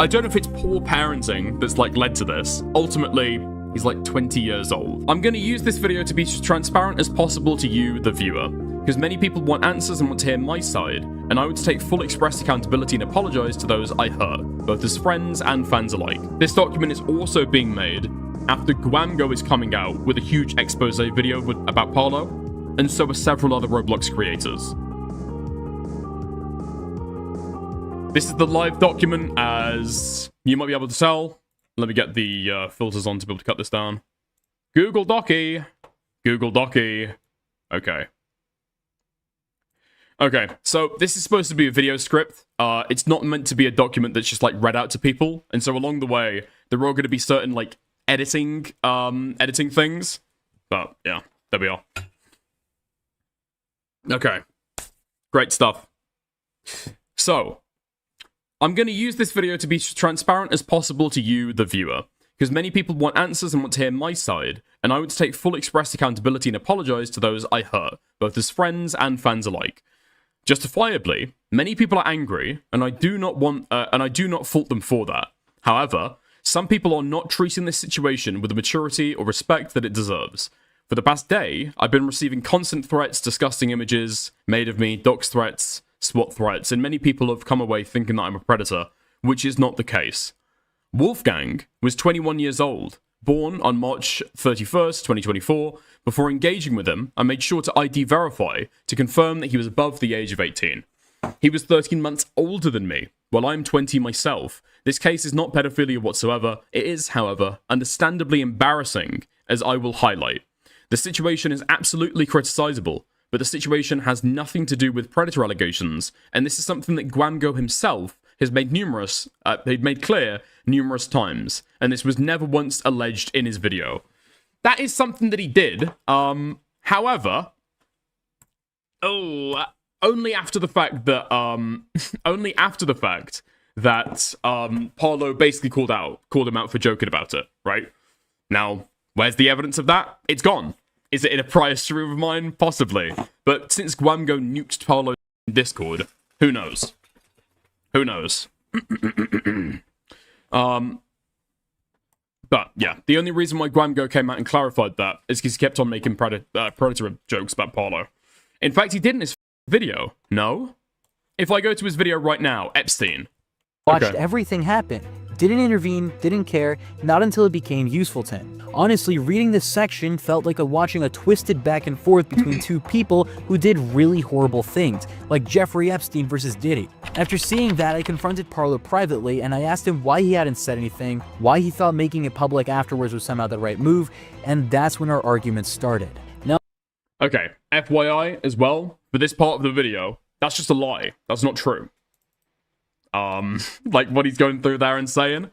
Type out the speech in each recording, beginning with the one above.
I don't know if it's poor parenting that's like led to this. Ultimately, he's like 20 years old. I'm going to use this video to be as transparent as possible to you, the viewer, because many people want answers and want to hear my side, and I would take full express accountability and apologize to those I hurt, both as friends and fans alike. This document is also being made after Gwamgo is coming out with a huge expose video about Parlo, and so are several other Roblox creators. This is the live document, as you might be able to tell. Let me get the filters on to be able to cut this down. Google Docky. Google Docky. Okay. Okay, so this is supposed to be a video script. It's not meant to be a document that's just like read out to people. And so along the way, there are all going to be certain like editing things. But yeah, there we are. Okay, great stuff. So I'm going to use this video to be as transparent as possible to you, the viewer, because many people want answers and want to hear my side, and I would take full express accountability and apologize to those I hurt, both as friends and fans alike. Justifiably, many people are angry, and I do not fault them for that. However, some people are not treating this situation with the maturity or respect that it deserves. For the past day, I've been receiving constant threats, disgusting images made of me, dox threats, SWAT threats, and many people have come away thinking that I'm a predator, which is not the case. Wolfgang was 21 years old, born on March 31st, 2024. Before engaging with him, I made sure to ID verify to confirm that he was above the age of 18. He was 13 months older than me, while I'm 20 myself. This case is not pedophilia whatsoever. It is, however, understandably embarrassing, as I will highlight. The situation is absolutely criticizable, but the situation has nothing to do with predator allegations, and this is something that Gwamgo himself has made clear numerous times, and this was never once alleged in his video. That is something that he did. However, only after the fact that Parlo basically called him out for joking about it, right? Now, where's the evidence of that? It's gone. Is it in a prior stream of mine? Possibly. But since Gwamgo nuked Parlo in Discord, who knows? Who knows? But yeah, the only reason why Gwamgo came out and clarified that is because he kept on making predator jokes about Parlo. In fact, he did in his video. No? If I go to his video right now, Epstein. Watched everything happen. Didn't intervene, didn't care, not until it became useful to him. Honestly, reading this section felt like watching a twisted back and forth between two people who did really horrible things, like Jeffrey Epstein versus Diddy. After seeing that, I confronted Parlo privately, and I asked him why he hadn't said anything, why he thought making it public afterwards was somehow the right move, and that's when our argument started. Now, okay, FYI as well, for this part of the video, that's just a lie. That's not true. Like what he's going through there and saying.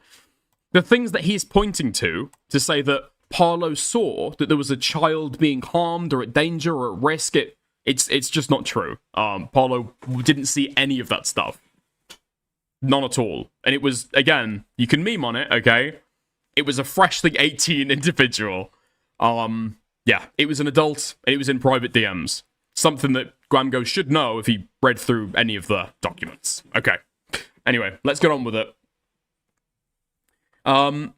The things that he's pointing to say that Parlo saw that there was a child being harmed or at danger or at risk, it's just not true. Parlo didn't see any of that stuff. None at all. And it was, again, you can meme on it, okay? It was a freshly 18 individual. Yeah, it was an adult, and it was in private DMs. Something that Gwamgo should know if he read through any of the documents. Okay. Anyway, let's get on with it.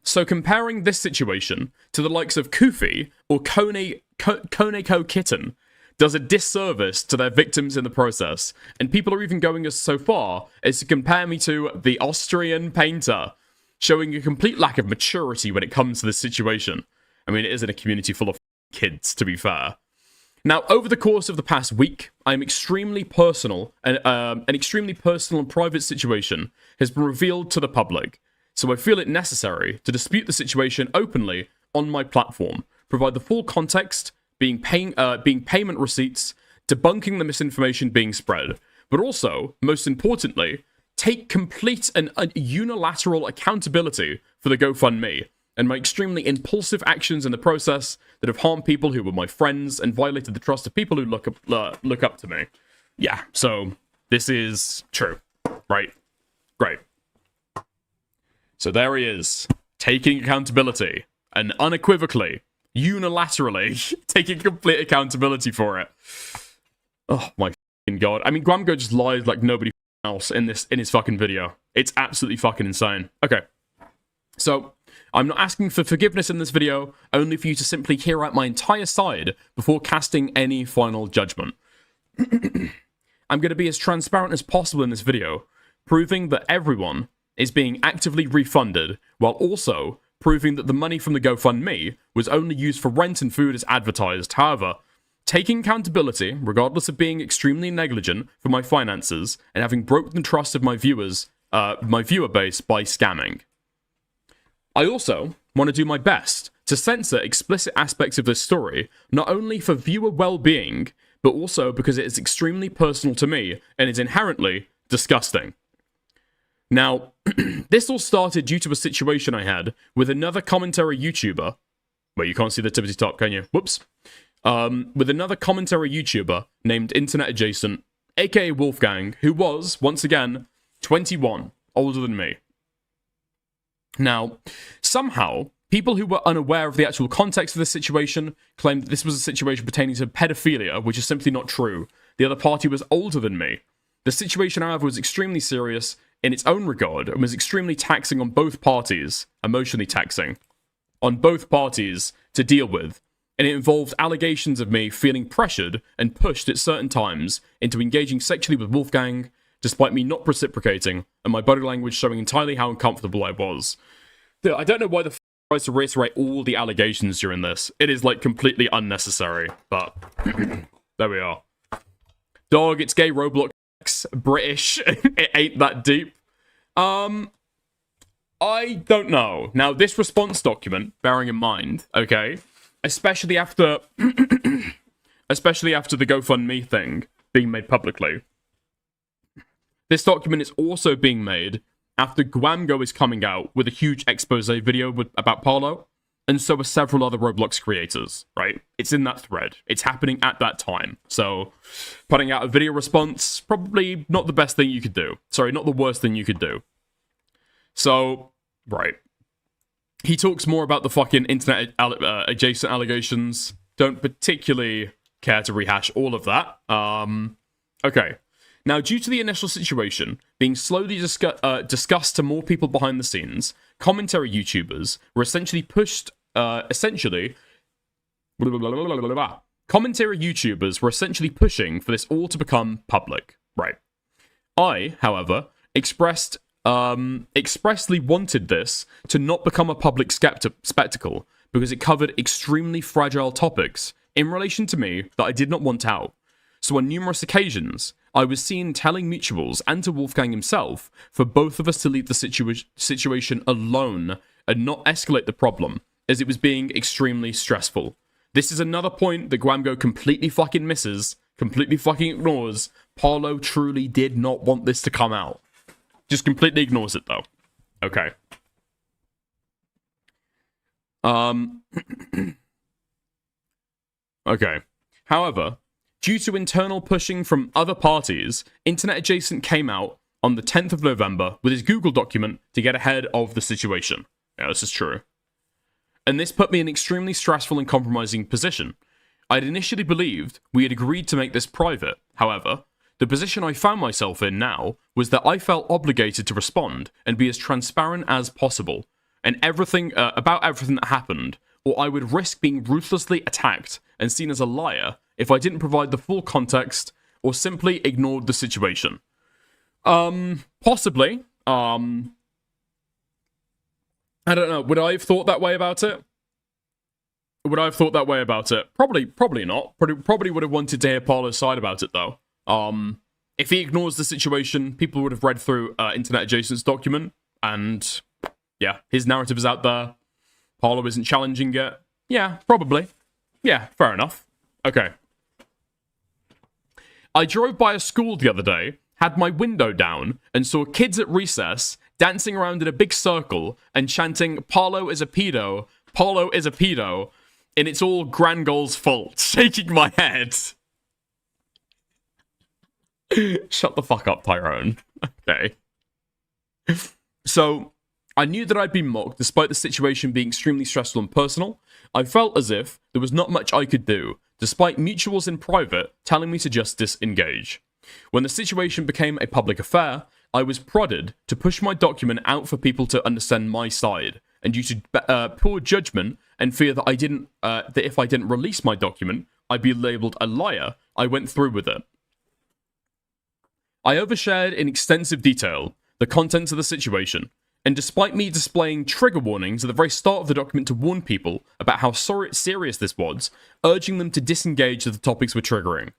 So comparing this situation to the likes of Koofy or Koneko Kitten does a disservice to their victims in the process, and people are even going so far as to compare me to the Austrian painter, showing a complete lack of maturity when it comes to this situation. I mean, it is in a community full of kids, to be fair. Now, over the course of the past week, an extremely personal and private situation has been revealed to the public, so I feel it necessary to dispute the situation openly on my platform, provide the full context, being payment receipts, debunking the misinformation being spread, but also, most importantly, take complete and unilateral accountability for the GoFundMe and my extremely impulsive actions in the process that have harmed people who were my friends and violated the trust of people who look up to me. Yeah, so this is true, right? Great. So there he is, taking accountability and unequivocally, unilaterally taking complete accountability for it. Oh my fucking god. I mean, Gwamgo just lies like nobody else in his fucking video. It's absolutely fucking insane. Okay. So, I'm not asking for forgiveness in this video, only for you to simply hear out my entire side before casting any final judgment. I'm going to be as transparent as possible in this video, proving that everyone is being actively refunded, while also proving that the money from the GoFundMe was only used for rent and food as advertised. However, taking accountability, regardless of being extremely negligent for my finances and having broken the trust of my viewers, my viewer base by scamming. I also want to do my best to censor explicit aspects of this story, not only for viewer well-being, but also because it is extremely personal to me and is inherently disgusting. Now, this all started due to a situation I had with another commentary YouTuber. Wait, you can't see the tippity top, can you? Whoops. With another commentary YouTuber named Internet Adjacent, aka Wolfgang, who was, once again, 21, older than me. Now, somehow, people who were unaware of the actual context of this situation claimed that this was a situation pertaining to pedophilia, which is simply not true. The other party was older than me. The situation, however, was extremely serious in its own regard and was extremely taxing on both parties, emotionally taxing, on both parties to deal with. And it involved allegations of me feeling pressured and pushed at certain times into engaging sexually with Wolfgang, despite me not reciprocating, and my body language showing entirely how uncomfortable I was. Dude, I don't know why the tries to reiterate all the allegations during this. It is, like, completely unnecessary, but there we are. Dog, it's gay, Roblox, British, it ain't that deep. I don't know. Now, this response document, bearing in mind, okay, especially after the GoFundMe thing being made publicly, this document is also being made after Gwamgo is coming out with a huge expose video about Parlo, and so are several other Roblox creators, right? It's in that thread. It's happening at that time. So, putting out a video response, probably not the best thing you could do. Sorry, not the worst thing you could do. So, right. He talks more about the fucking internet adjacent allegations. Don't particularly care to rehash all of that. Okay. Now, due to the initial situation being slowly discussed to more people behind the scenes, commentary YouTubers were essentially pushed, commentary YouTubers were essentially pushing for this all to become public. Right. I, however, expressly wanted this to not become a public spectacle because it covered extremely fragile topics in relation to me that I did not want out. So on numerous occasions, I was seen telling mutuals and to Wolfgang himself for both of us to leave the situation alone and not escalate the problem, as it was being extremely stressful. This is another point that gwamgo completely fucking misses, completely fucking ignores. Parlo truly did not want this to come out. Just completely ignores it, though. Okay. Okay. However, due to internal pushing from other parties, Internet Adjacent came out on the 10th of November with his Google document to get ahead of the situation. Yeah, this is true. And this put me in an extremely stressful and compromising position. I'd initially believed we had agreed to make this private. However, the position I found myself in now was that I felt obligated to respond and be as transparent as possible, and about everything that happened, or I would risk being ruthlessly attacked and seen as a liar if I didn't provide the full context or simply ignored the situation. Possibly. I don't know. Would I have thought that way about it? Probably not. Probably would have wanted to hear Parlo's side about it, though. If he ignores the situation, people would have read through Internet Adjacent's document, and yeah, his narrative is out there. Parlo isn't challenging it. Yeah, probably. Yeah, fair enough. Okay. I drove by a school the other day, had my window down, and saw kids at recess dancing around in a big circle and chanting, "Parlo is a pedo, Parlo is a pedo," and it's all Grangol's fault, shaking my head. Shut the fuck up, Tyrone. Okay. So, I knew that I'd been mocked despite the situation being extremely stressful and personal. I felt as if there was not much I could do, despite mutuals in private telling me to just disengage. When the situation became a public affair, I was prodded to push my document out for people to understand my side, and due to poor judgment and fear that if I didn't release my document, I'd be labelled a liar, I went through with it. I overshared in extensive detail the contents of the situation, and despite me displaying trigger warnings at the very start of the document to warn people about how serious this was, urging them to disengage if the topics were triggering,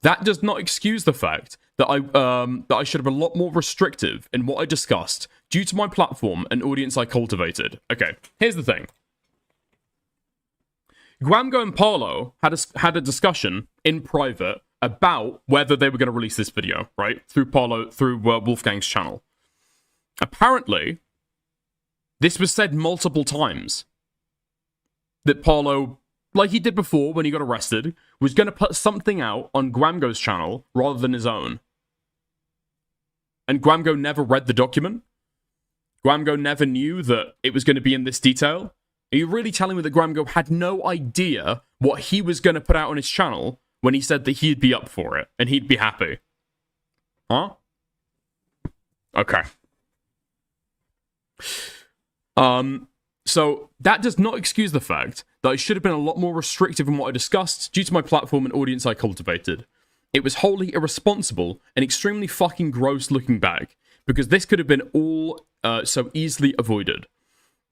that does not excuse the fact that I should have been a lot more restrictive in what I discussed due to my platform and audience I cultivated. Okay, here's the thing. Gwamgo and Parlo had a discussion in private about whether they were going to release this video, right? Through Wolfgang's channel. Apparently, this was said multiple times. That Parlo, like he did before when he got arrested, was going to put something out on Gwamgo's channel rather than his own. And Gwamgo never read the document? Gwamgo never knew that it was going to be in this detail? Are you really telling me that Gwamgo had no idea what he was going to put out on his channel when he said that he'd be up for it and he'd be happy? Huh? Okay. So that does not excuse the fact that I should have been a lot more restrictive in what I discussed due to my platform and audience I cultivated. It was wholly irresponsible and extremely fucking gross looking back, because this could have been all so easily avoided.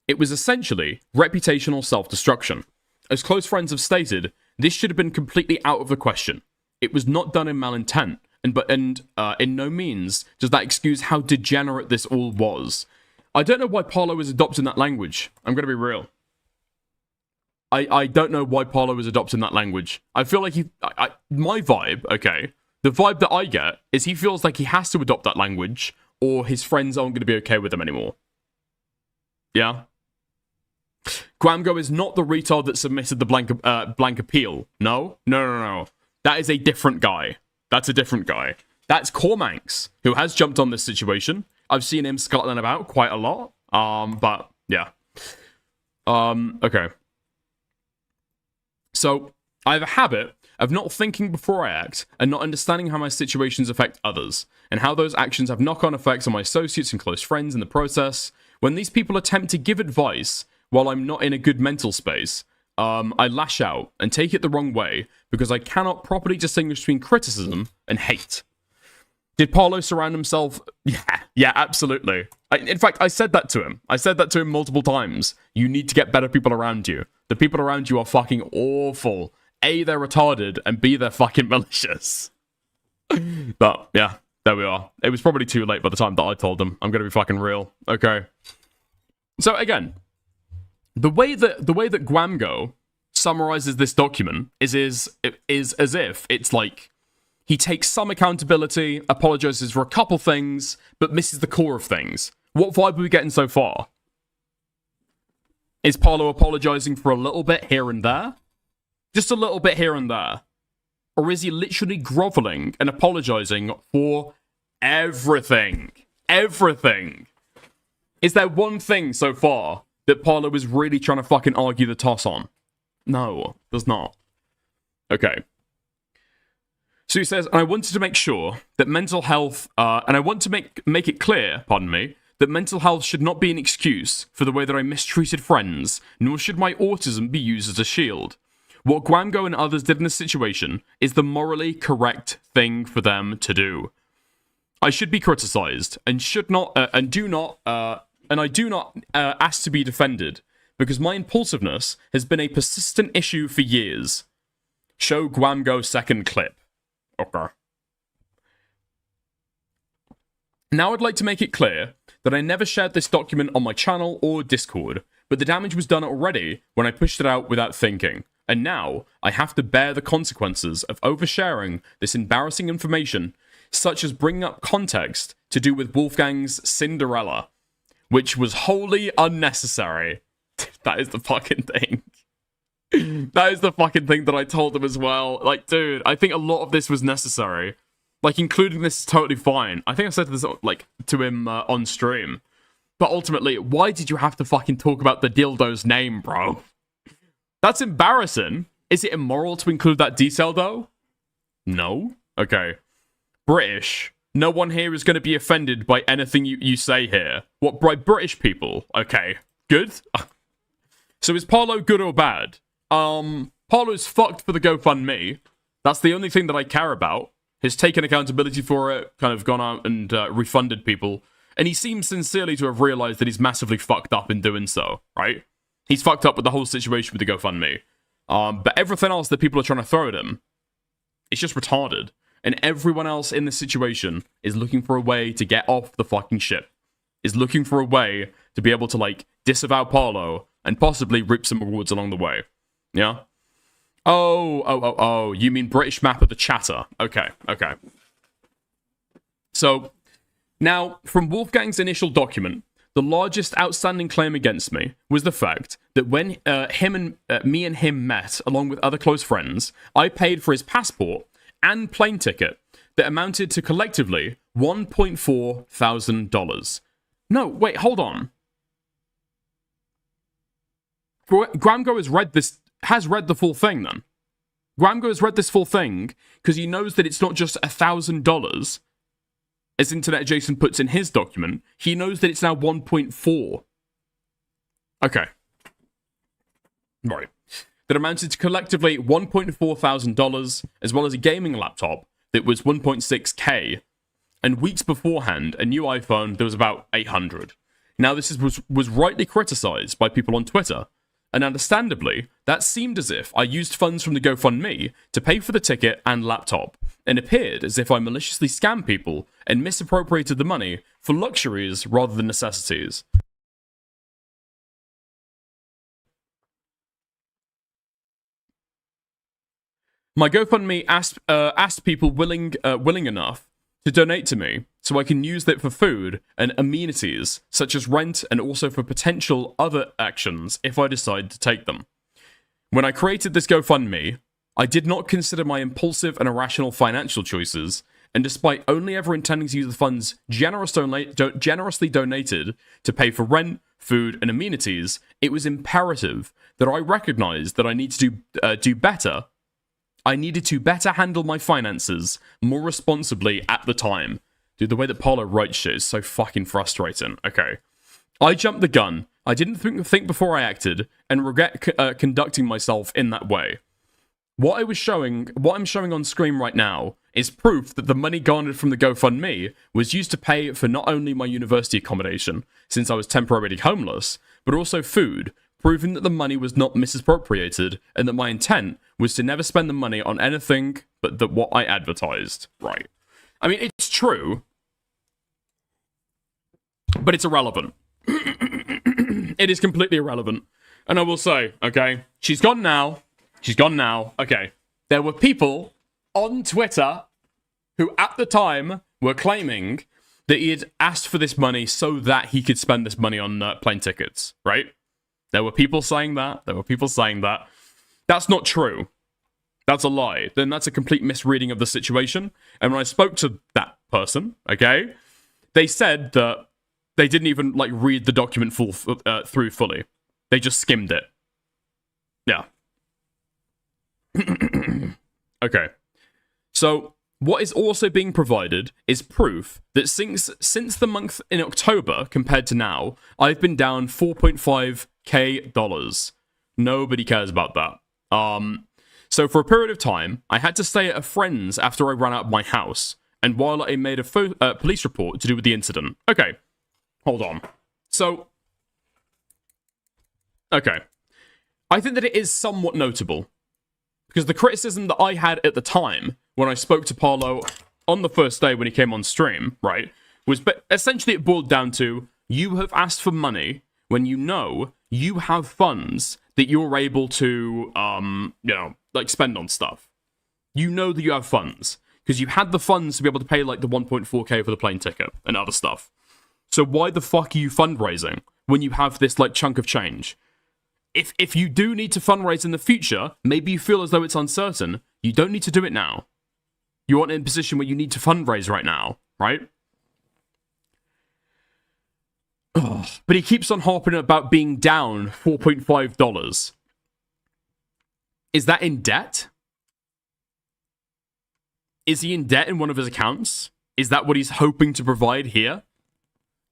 It was essentially reputational self-destruction. As close friends have stated, this should have been completely out of the question. It was not done in malintent, and in no means does that excuse how degenerate this all was. I don't know why Parlo is adopting that language. I'm going to be real. I don't know why Parlo is adopting that language. I feel like my vibe, okay, the vibe that I get is he feels like he has to adopt that language or his friends aren't going to be okay with him anymore. Yeah? Gwamgo is not the retard that submitted the blank appeal. No. That is a different guy. That's a different guy. That's Cormanx, who has jumped on this situation. I've seen him scuttling about quite a lot. But, yeah. Okay. So, I have a habit of not thinking before I act and not understanding how my situations affect others, and how those actions have knock-on effects on my associates and close friends in the process. When these people attempt to give advice while I'm not in a good mental space, I lash out and take it the wrong way because I cannot properly distinguish between criticism and hate. Did Parlo surround himself? Yeah, absolutely. In fact, I said that to him. I said that to him multiple times. You need to get better people around you. The people around you are fucking awful. A, they're retarded, and B, they're fucking malicious. But, yeah, there we are. It was probably too late by the time that I told them. I'm gonna be fucking real. Okay. So, again, the way that Gwamgo summarizes this document is as if it's like he takes some accountability, apologizes for a couple things, but misses the core of things. What vibe are we getting so far? Is Parlo apologizing for a little bit here and there? Just a little bit here and there? Or is he literally groveling and apologizing for everything? Everything! Is there one thing so far that Parlo is really trying to fucking argue the toss on? No, there's not. Okay. So he says, and I wanted to make sure that mental health, and I want to make it clear, pardon me, that mental health should not be an excuse for the way that I mistreated friends, nor should my autism be used as a shield. What Gwamgo and others did in this situation is the morally correct thing for them to do. I should be criticized, and I do not ask to be defended, because my impulsiveness has been a persistent issue for years. Show Gwamgo second clip. Okay. Now I'd like to make it clear that I never shared this document on my channel or Discord, but the damage was done already when I pushed it out without thinking, and now I have to bear the consequences of oversharing this embarrassing information, such as bringing up context to do with Wolfgang's Cinderella, which was wholly unnecessary. That is the fucking thing. That is the fucking thing that I told him as well. Like, dude, I think a lot of this was necessary. Like, including this is totally fine. I think I said this, like, to him on stream. But ultimately, why did you have to fucking talk about the dildo's name, bro? That's embarrassing. Is it immoral to include that detail, though? No? Okay. British. No one here is going to be offended by anything you say here. What, by British people? Okay, good. So is Parlo good or bad? Parlo's fucked for the GoFundMe. That's the only thing that I care about. He's taken accountability for it, kind of gone out and refunded people. And he seems sincerely to have realized that he's massively fucked up in doing so, right? He's fucked up with the whole situation with the GoFundMe. But everything else that people are trying to throw at him, it's just retarded. And everyone else in this situation is looking for a way to get off the fucking ship. Is looking for a way to be able to, like, disavow Parlo and possibly reap some rewards along the way. Yeah? Oh, you mean British map of the chatter. Okay. So, now, from Wolfgang's initial document, the largest outstanding claim against me was the fact that when me and him met, along with other close friends, I paid for his passport and plane ticket that amounted to collectively $1.4 thousand. No, wait, hold on. Gwamgo has read the full thing then. Gwamgo has read this full thing because he knows that it's not just $1,000, as Internet Adjacent puts in his document. He knows that it's now 1.4. Okay. Right. That amounted to collectively $1.4 thousand, as well as a gaming laptop that was 1.6K. And weeks beforehand, a new iPhone that was about 800. Now, this was rightly criticized by people on Twitter. And understandably, that seemed as if I used funds from the GoFundMe to pay for the ticket and laptop, and appeared as if I maliciously scammed people and misappropriated the money for luxuries rather than necessities. My GoFundMe asked people willing enough to donate to me so I can use that for food and amenities, such as rent, and also for potential other actions if I decide to take them. When I created this GoFundMe, I did not consider my impulsive and irrational financial choices, and despite only ever intending to use the funds generously donated to pay for rent, food, and amenities, it was imperative that I recognized that I need to do better. I needed to better handle my finances more responsibly at the time. Dude, the way that Parlo writes shit is so fucking frustrating. Okay. I jumped the gun. I didn't think before I acted, and regret conducting myself in that way. What I'm showing on screen right now is proof that the money garnered from the GoFundMe was used to pay for not only my university accommodation, since I was temporarily homeless, but also food, proving that the money was not misappropriated, and that my intent was to never spend the money on anything but what I advertised. Right. I mean, it's true, but it's irrelevant. It is completely irrelevant. And I will say, okay, she's gone now. Okay. There were people on Twitter who at the time were claiming that he had asked for this money so that he could spend this money on plane tickets, right? There were people saying that. That's not true. That's a lie. Then that's a complete misreading of the situation. And when I spoke to that person, okay, they said that they didn't even, like, read the document through fully. They just skimmed it. Yeah. Okay. So, what is also being provided is proof that since the month in October compared to now, I've been down $4.5K. Nobody cares about that. So for a period of time, I had to stay at a friend's after I ran out of my house, and while I made a police report to do with the incident. Okay, hold on. So, okay. I think that it is somewhat notable, because the criticism that I had at the time, when I spoke to Parlo on the first day when he came on stream, right, was essentially it boiled down to, you have asked for money when you know you have funds that you're able to, like, spend on stuff. You know that you have funds, because you had the funds to be able to pay, like, the 1.4K for the plane ticket and other stuff. So why the fuck are you fundraising when you have this, like, chunk of change? If you do need to fundraise in the future, maybe you feel as though it's uncertain, you don't need to do it now. You aren't in a position where you need to fundraise right now, right? Ugh. But he keeps on harping about being down $4.5. Is that in debt? Is he in debt in one of his accounts? Is that what he's hoping to provide here?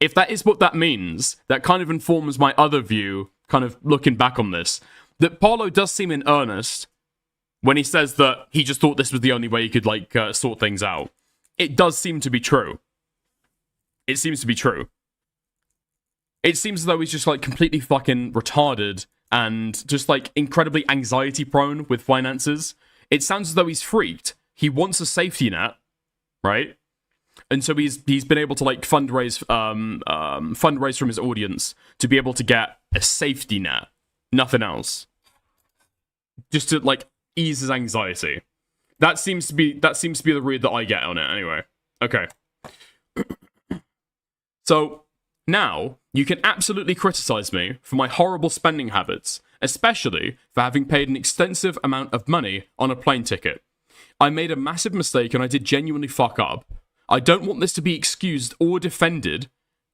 If that is what that means, that kind of informs my other view, kind of looking back on this, that Parlo does seem in earnest when he says that he just thought this was the only way he could, like, sort things out. It does seem to be true. It seems to be true. It seems as though he's just, like, completely fucking retarded and just, like, incredibly anxiety-prone with finances. It sounds as though he's freaked. He wants a safety net, right? And so he's been able to, like, fundraise from his audience to be able to get a safety net. Nothing else. Just to, like, ease his anxiety. That seems to be the read that I get on it, anyway. Okay. So, now, you can absolutely criticize me for my horrible spending habits, especially for having paid an extensive amount of money on a plane ticket. I made a massive mistake and I did genuinely fuck up. I don't want this to be excused or defended.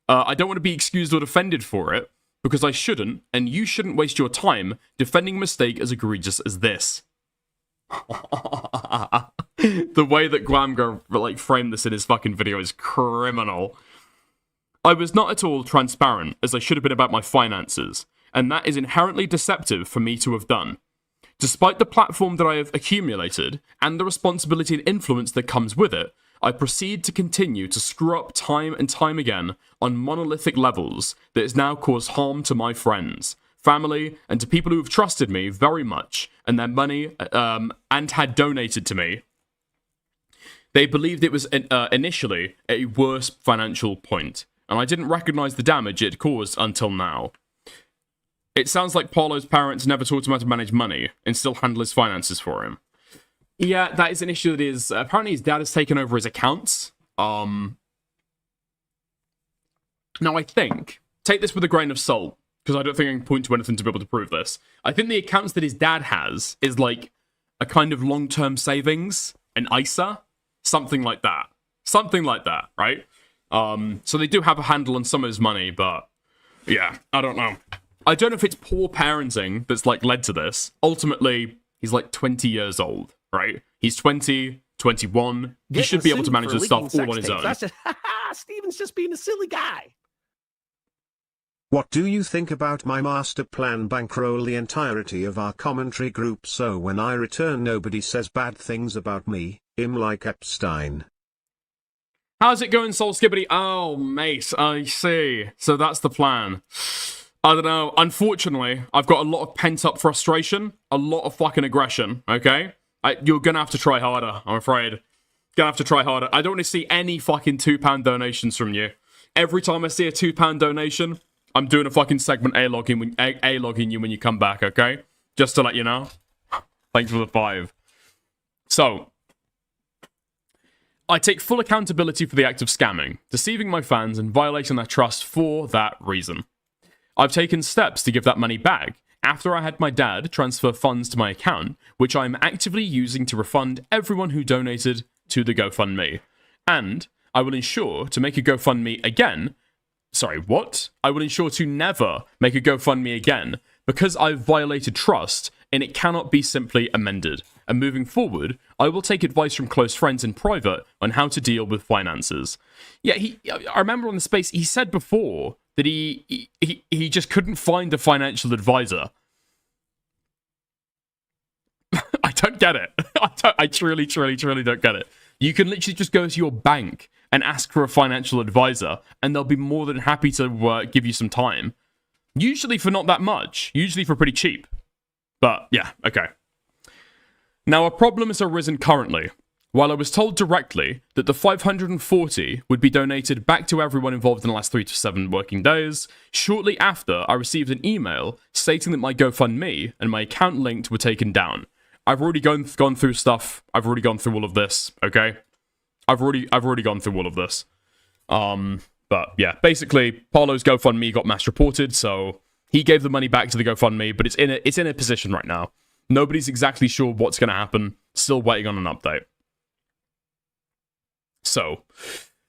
I don't want to be excused or defended for it, because I shouldn't, and you shouldn't waste your time defending a mistake as egregious as this. The way that gwamgo, like, framed this in his fucking video is criminal. I was not at all transparent, as I should have been about my finances, and that is inherently deceptive for me to have done. Despite the platform that I have accumulated, and the responsibility and influence that comes with it, I proceed to continue to screw up time and time again on monolithic levels that has now caused harm to my friends, family, and to people who have trusted me very much, and their money, and had donated to me. They believed it was initially a worse financial point, and I didn't recognize the damage it caused until now. It sounds like Parlo's parents never taught him how to manage money and still handle his finances for him. Yeah, that is an issue that is... apparently his dad has taken over his accounts. Now, I think... take this with a grain of salt, because I don't think I can point to anything to be able to prove this. I think the accounts that his dad has is, like, a kind of long-term savings, an ISA, something like that. Something like that, right? So they do have a handle on some of his money, but... yeah, I don't know. I don't know if it's poor parenting that's, like, led to this. Ultimately, he's, like, 20 years old. Right? He's 20, 21. He should be able to manage his stuff all on his own. Steven's just being a silly guy. What do you think about my master plan? Bankroll the entirety of our commentary group so when I return nobody says bad things about me, like Epstein. How's it going, Soul Skibbity? Oh, mate, I see. So that's the plan. I don't know. Unfortunately, I've got a lot of pent-up frustration, a lot of fucking aggression, okay? You're gonna have to try harder, I'm afraid. Gonna have to try harder. I don't want to see any fucking £2 donations from you. Every time I see a £2 donation, I'm doing a fucking segment A-logging you when you come back, okay? Just to let you know. Thanks for the 5. So, I take full accountability for the act of scamming, deceiving my fans, and violating their trust for that reason. I've taken steps to give that money back, after I had my dad transfer funds to my account, which I am actively using to refund everyone who donated to the GoFundMe. And I will ensure to make a GoFundMe again. Sorry, what? I will ensure to never make a GoFundMe again, because I've violated trust, and it cannot be simply amended. And moving forward, I will take advice from close friends in private on how to deal with finances. Yeah, I remember on the space, he said before that he just couldn't find a financial advisor. I don't get it. I truly don't get it. You can literally just go to your bank and ask for a financial advisor, and they'll be more than happy to give you some time. Usually for not that much. Usually for pretty cheap. But, yeah, okay. Now, a problem has arisen currently. While I was told directly that the 540 would be donated back to everyone involved in the last 3 to 7 working days, shortly after I received an email stating that my GoFundMe and my account linked were taken down. I've already gone through stuff. I've already gone through all of this, okay? I've already gone through all of this. But yeah, basically, Parlo's GoFundMe got mass reported, so he gave the money back to the GoFundMe, but it's in a position right now. Nobody's exactly sure what's going to happen. Still waiting on an update. So,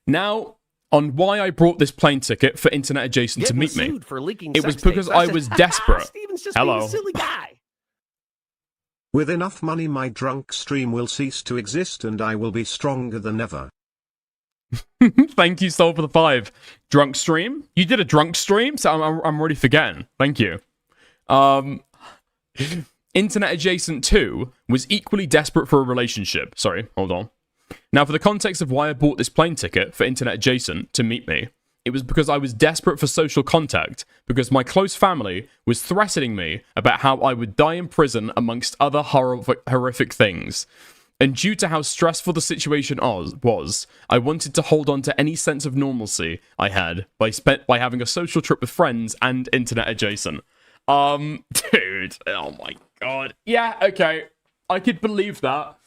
now, on why I brought this plane ticket for Internet Adjacent to meet me. For leaking it was sex because tapes. I was desperate. Steven's just Hello. being a silly guy. With enough money my drunk stream will cease to exist and I will be stronger than ever. Thank you, Soul, for the 5. Drunk stream? You did a drunk stream? So I'm already forgetting. Thank you. Internet Adjacent 2 was equally desperate for a relationship. Sorry, hold on. Now, for the context of why I bought this plane ticket for Internet Adjacent to meet me, it was because I was desperate for social contact, because my close family was threatening me about how I would die in prison amongst other horrific things. And due to how stressful the situation was, I wanted to hold on to any sense of normalcy I had by having a social trip with friends and Internet Adjacent. Dude, oh my god. Yeah, okay. I could believe that.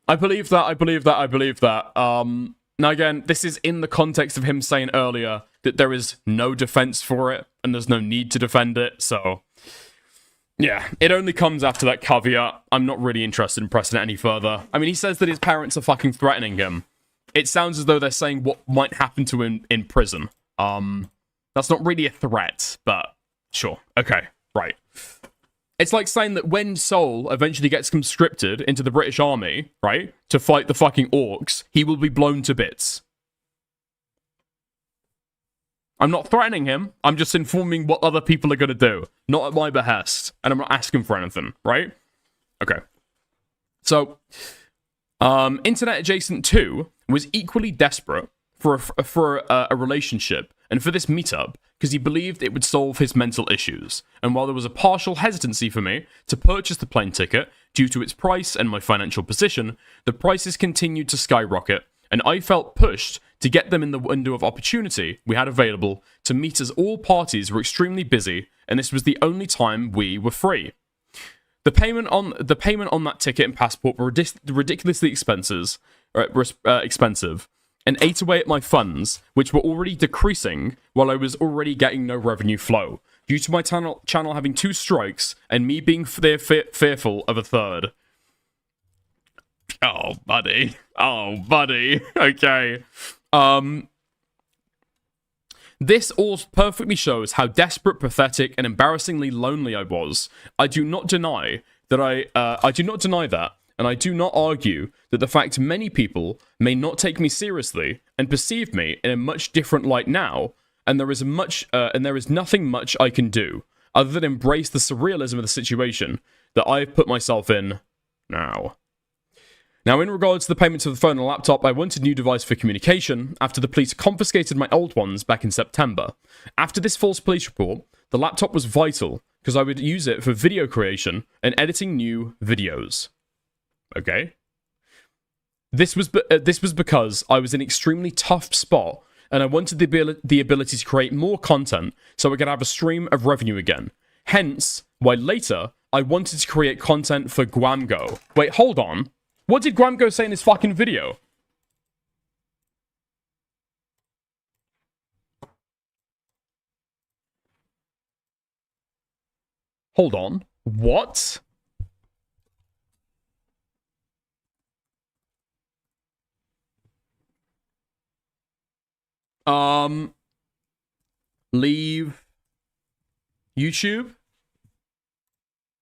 I believe that. Now again, this is in the context of him saying earlier that there is no defense for it, and there's no need to defend it, so... Yeah, it only comes after that caveat. I'm not really interested in pressing it any further. I mean, he says that his parents are fucking threatening him. It sounds as though they're saying what might happen to him in prison. That's not really a threat, but sure. Okay, right. It's like saying that when Sol eventually gets conscripted into the British Army, right, to fight the fucking orcs, he will be blown to bits. I'm not threatening him. I'm just informing what other people are going to do. Not at my behest. And I'm not asking for anything, right? Okay. So, Internet Adjacent 2 was equally desperate for a relationship and for this meetup because he believed it would solve his mental issues. And while there was a partial hesitancy for me to purchase the plane ticket due to its price and my financial position, the prices continued to skyrocket, and I felt pushed to get them in the window of opportunity we had available to meet, as all parties were extremely busy, and this was the only time we were free. The payment on that ticket and passport were ridiculously expensive, and ate away at my funds, which were already decreasing while I was already getting no revenue flow, due to my channel having 2 strikes and me being fearful of a third. Oh, buddy. Okay. This all perfectly shows how desperate, pathetic, and embarrassingly lonely I was. I do not deny that, and I do not argue that the fact many people may not take me seriously and perceive me in a much different light now, and there is nothing much I can do other than embrace the surrealism of the situation that I've put myself in now. Now, in regards to the payments of the phone and laptop, I wanted a new device for communication after the police confiscated my old ones back in September. After this false police report, the laptop was vital because I would use it for video creation and editing new videos. Okay. This was because I was in an extremely tough spot and I wanted the ability to create more content so I could have a stream of revenue again. Hence, why later I wanted to create content for Gwamgo. Wait, hold on. What did gwamgo say in his fucking video? Hold on. What? Leave YouTube?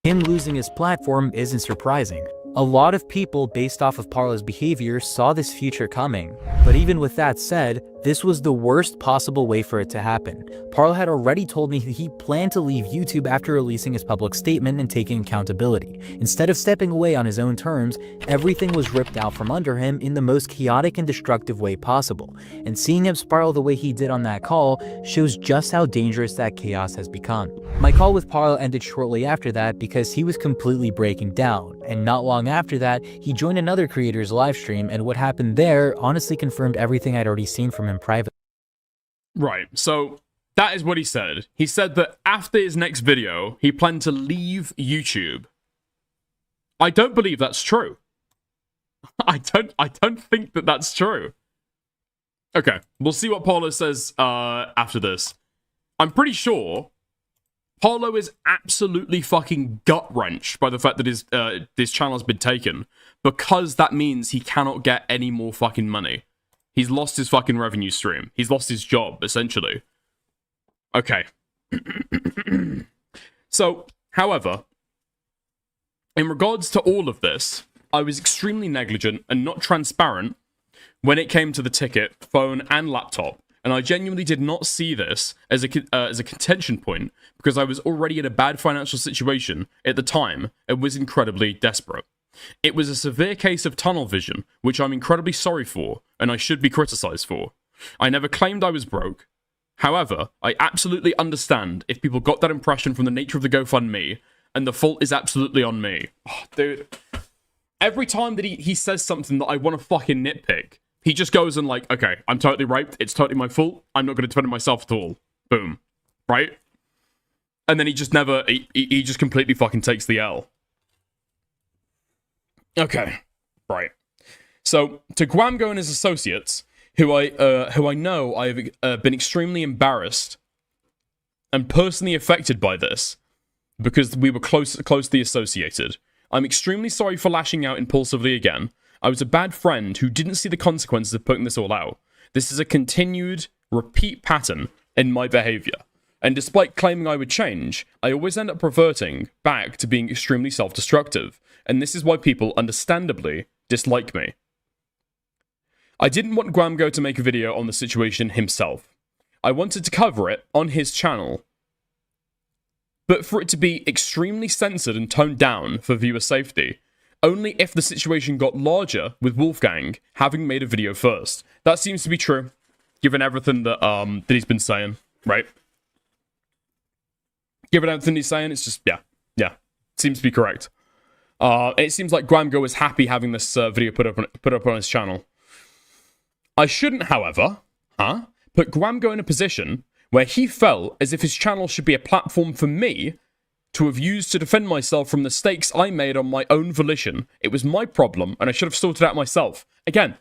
Him losing his platform isn't surprising. A lot of people, based off of Parlo's behavior, saw this future coming. But even with that said, this was the worst possible way for it to happen. Parlo had already told me that he planned to leave YouTube after releasing his public statement and taking accountability. Instead of stepping away on his own terms, everything was ripped out from under him in the most chaotic and destructive way possible. And seeing him spiral the way he did on that call shows just how dangerous that chaos has become. My call with Parlo ended shortly after that because he was completely breaking down, and not long after that, he joined another creator's livestream, and what happened there honestly confirmed everything I'd already seen from him privately. Right, so that is what he said. He said that after his next video, he planned to leave YouTube. I don't believe that's true. I don't think that that's true. Okay, we'll see what Parlo says after this. I'm pretty sure Parlo is absolutely fucking gut-wrenched by the fact that his channel has been taken, because that means he cannot get any more fucking money. He's lost his fucking revenue stream. He's lost his job, essentially. Okay. So, however, In regards to all of this, I was extremely negligent and not transparent when it came to the ticket, phone, and laptop, and I genuinely did not see this as a contention point because I was already in a bad financial situation at the time and was incredibly desperate. It was a severe case of tunnel vision, which I'm incredibly sorry for, and I should be criticized for. I never claimed I was broke. However, I absolutely understand if people got that impression from the nature of the GoFundMe, and the fault is absolutely on me. Oh, dude. Every time that he says something that I want to fucking nitpick, he just goes and like, okay, I'm totally right, it's totally my fault, I'm not going to defend myself at all. Boom. Right? And then he just never, he just completely fucking takes the L. Okay. Right. So, to gwamgo and his associates, who I know I have been extremely embarrassed and personally affected by this, because we were closely associated. I'm extremely sorry for lashing out impulsively again. I was a bad friend who didn't see the consequences of putting this all out. This is a continued, repeat pattern in my behavior. And despite claiming I would change, I always end up reverting back to being extremely self-destructive. And this is why people, understandably, dislike me. I didn't want gwamgo to make a video on the situation himself. I wanted to cover it on his channel, but for it to be extremely censored and toned down for viewer safety, only if the situation got larger with Wolfgang having made a video first. That seems to be true, given everything that he's been saying, right? Given everything he's saying, it's just, yeah, seems to be correct. It seems like gwamgo is happy having this video put up on his channel. I shouldn't, however, put gwamgo in a position where he felt as if his channel should be a platform for me to have used to defend myself from the mistakes I made on my own volition. It was my problem, and I should have sorted it out myself. Again,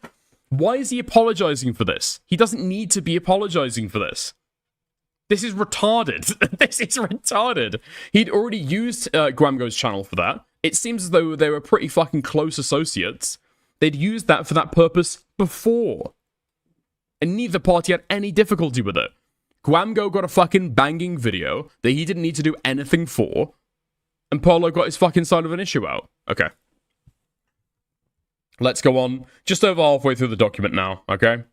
why is he apologizing for this? He doesn't need to be apologizing for this. This is retarded. This is retarded. He'd already used gwamgo's channel for that. It seems as though they were pretty fucking close associates. They'd used that for that purpose before. And neither party had any difficulty with it. gwamgo got a fucking banging video that he didn't need to do anything for, and Parlo got his fucking side of an issue out. Okay. Let's go on. Just over halfway through the document now, okay?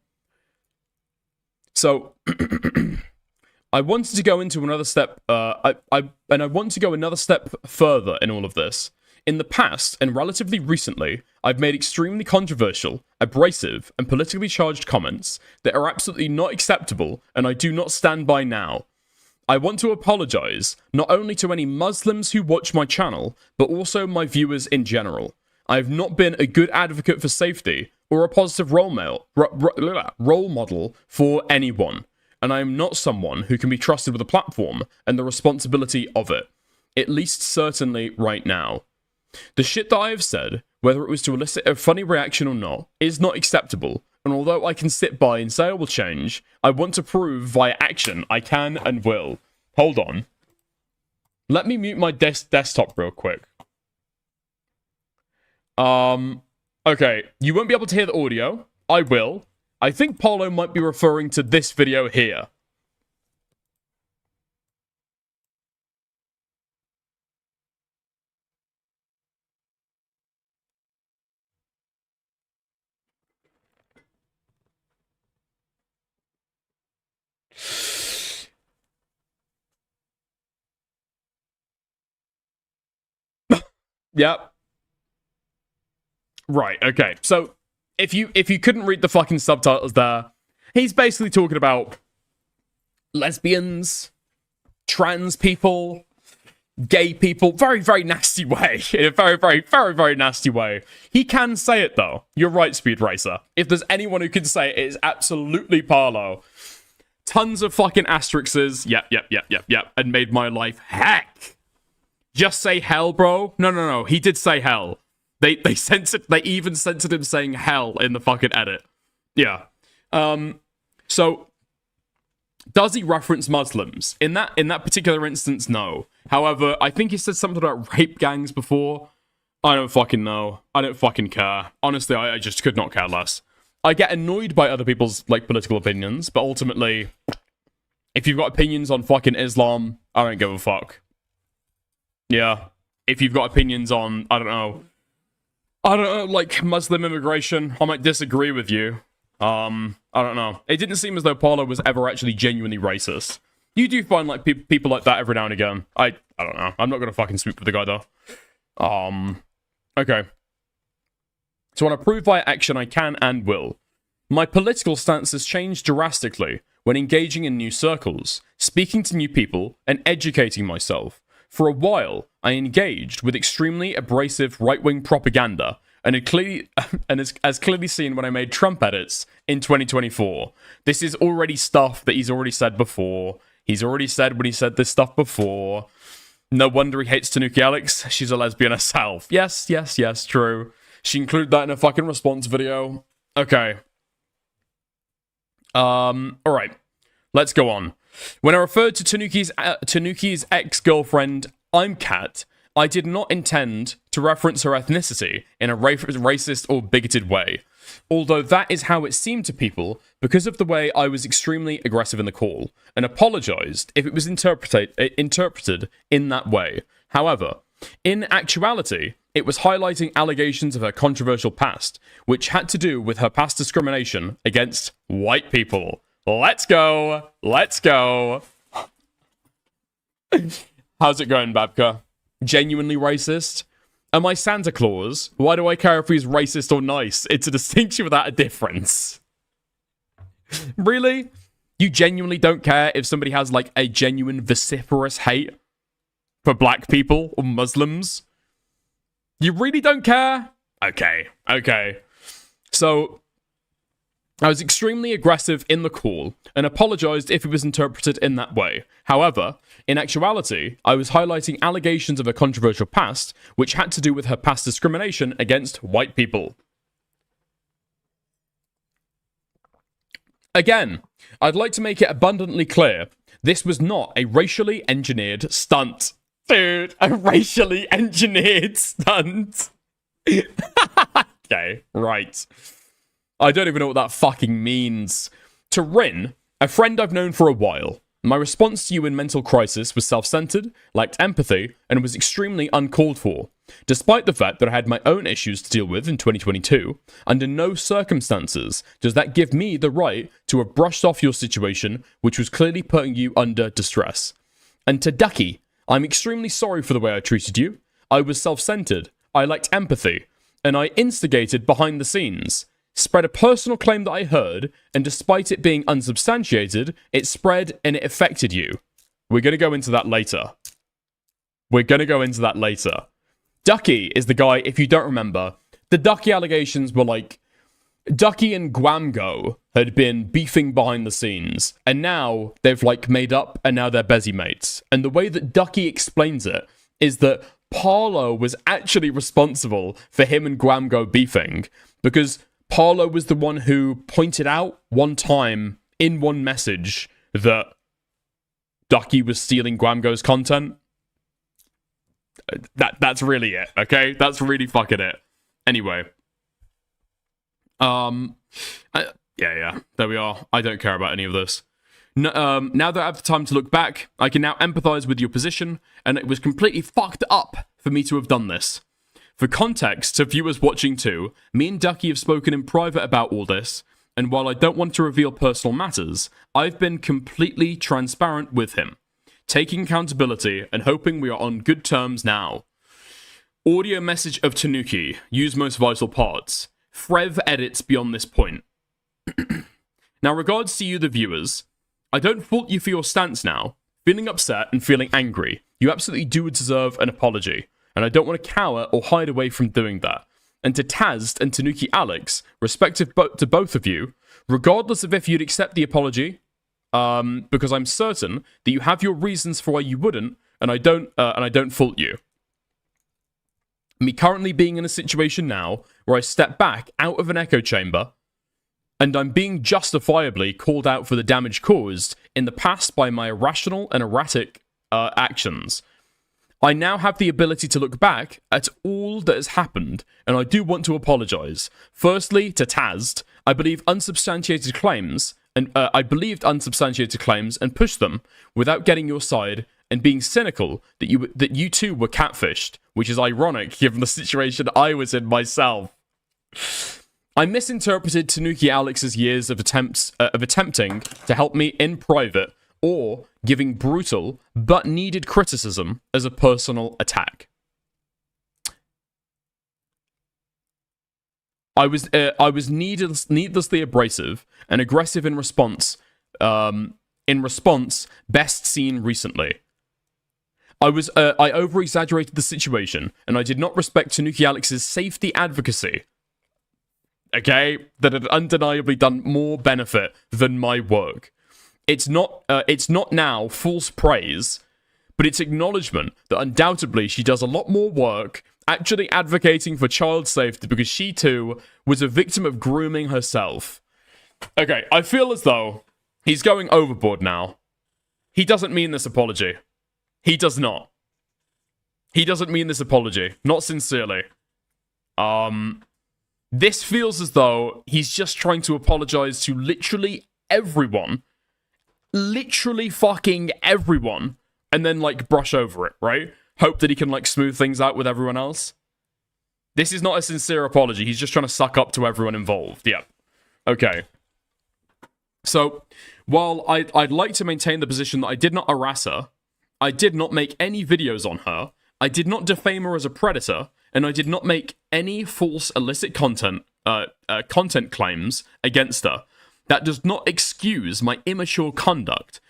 So, I wanted to go into another step, I want to go another step further in all of this. In the past, and relatively recently, I've made extremely controversial, abrasive, and politically charged comments that are absolutely not acceptable, and I do not stand by now. I want to apologize, not only to any Muslims who watch my channel, but also my viewers in general. I have not been a good advocate for safety, or a positive role model for anyone, and I am not someone who can be trusted with a platform and the responsibility of it. At least certainly right now. The shit that I have said, whether it was to elicit a funny reaction or not, is not acceptable, and although I can sit by and say I will change, I want to prove via action I can and will. Hold on. Let me mute my desktop real quick. Okay, you won't be able to hear the audio. I will. I think Parlo might be referring to this video here. Yep. Right, okay. So, if you couldn't read the fucking subtitles there, he's basically talking about lesbians, trans people, gay people, very, very nasty way. In a very, very, very, very nasty way. He can say it, though. You're right, Speed Racer. If there's anyone who can say it, it is absolutely Parlo. Tons of fucking asterisks. Yep, and made my life heck. Just say hell, bro. No. He did say hell. They even censored him saying hell in the fucking edit. Yeah. So does he reference Muslims? In that particular instance, no. However, I think he said something about rape gangs before. I don't fucking know. I don't fucking care. Honestly, I just could not care less. I get annoyed by other people's political opinions, but ultimately, if you've got opinions on fucking Islam, I don't give a fuck. Yeah. if you've got opinions on, I don't know, like Muslim immigration, I might disagree with you. I don't know. It didn't seem as though Parlo was ever actually genuinely racist. You do find like people like that every now and again. I don't know. I'm not gonna fucking swoop for the guy though. Okay. So when I prove via action, I can and will. My political stance has changed drastically when engaging in new circles, speaking to new people, and educating myself. For a while, I engaged with extremely abrasive right-wing propaganda, and as clearly seen when I made Trump edits in 2024. This is already stuff that he's already said before. He's already said when he said this stuff before. No wonder he hates Tanuki Alex. She's a lesbian herself. Yes, true. She included that in a fucking response video. Okay. Alright. Let's go on. When I referred to Tanuki's ex-girlfriend, I'm Kat, I did not intend to reference her ethnicity in a racist or bigoted way. Although that is how it seemed to people because of the way I was extremely aggressive in the call, and apologized if it was interpreted in that way. However, in actuality, it was highlighting allegations of her controversial past, which had to do with her past discrimination against white people. Let's go! Let's go! How's it going, Babka? Genuinely racist? Am I Santa Claus? Why do I care if he's racist or nice? It's a distinction without a difference. Really? You genuinely don't care if somebody has, like, a genuine vociferous hate for black people or Muslims? You really don't care? Okay. So, I was extremely aggressive in the call and apologized if it was interpreted in that way. However, in actuality, I was highlighting allegations of a controversial past, which had to do with her past discrimination against white people. Again, I'd like to make it abundantly clear, this was not a racially engineered stunt. Dude, a racially engineered stunt. Okay, right. I don't even know what that fucking means. To Rin, a friend I've known for a while, my response to you in mental crisis was self-centered, lacked empathy, and was extremely uncalled for. Despite the fact that I had my own issues to deal with in 2022, under no circumstances does that give me the right to have brushed off your situation, which was clearly putting you under distress. And to Ducky, I'm extremely sorry for the way I treated you. I was self-centered, I lacked empathy, and I instigated behind the scenes. Spread a personal claim that I heard, and despite it being unsubstantiated, it spread and it affected you. We're going to go into that later. Ducky is the guy, if you don't remember, the Ducky allegations were like, Ducky and Gwamgo had been beefing behind the scenes, and now they've like made up, and now they're busy mates. And the way that Ducky explains it is that Parlo was actually responsible for him and Gwamgo beefing, because Parlo was the one who pointed out one time in one message that Ducky was stealing Gwamgo's content. That's really it, okay? That's really fucking it. Anyway. Yeah, there we are. I don't care about any of this. Now that I have the time to look back, I can now empathize with your position, and it was completely fucked up for me to have done this. For context to viewers watching too, me and Ducky have spoken in private about all this, and while I don't want to reveal personal matters, I've been completely transparent with him, taking accountability and hoping we are on good terms now. Audio message of Tanuki, use most vital parts. Frev edits beyond this point. Now regards to you the viewers, I don't fault you for your stance now, feeling upset and feeling angry. You absolutely do deserve an apology. And I don't want to cower or hide away from doing that. And to Tazd and Tanuki Alex, respective to both of you, regardless of if you'd accept the apology, because I'm certain that you have your reasons for why you wouldn't, and I don't fault you. Me currently being in a situation now where I step back out of an echo chamber, and I'm being justifiably called out for the damage caused in the past by my irrational and erratic actions. I now have the ability to look back at all that has happened, and I do want to apologize. Firstly, to Tazd, I believed unsubstantiated claims and pushed them without getting your side and being cynical that you too were catfished, which is ironic given the situation I was in myself. I misinterpreted Tanuki Alex's years of attempting to help me in private or giving brutal but needed criticism as a personal attack. I was needlessly abrasive and aggressive in response. Best seen recently. I over-exaggerated the situation, and I did not respect Tanuki Alex's safety advocacy. Okay, that had undeniably done more benefit than my work. It's not now false praise, but it's acknowledgement that undoubtedly she does a lot more work actually advocating for child safety because she too was a victim of grooming herself. Okay, I feel as though he's going overboard now. He doesn't mean this apology. He does not. He doesn't mean this apology. Not sincerely. This feels as though he's just trying to apologize to literally everyone. Literally fucking everyone. And then, like, brush over it, right? Hope that he can, like, smooth things out with everyone else. This is not a sincere apology. He's just trying to suck up to everyone involved. Yeah. Okay. So, while I'd like to maintain the position that I did not harass her, I did not make any videos on her, I did not defame her as a predator, and I did not make any false illicit content claims against her. That does not excuse my immature conduct,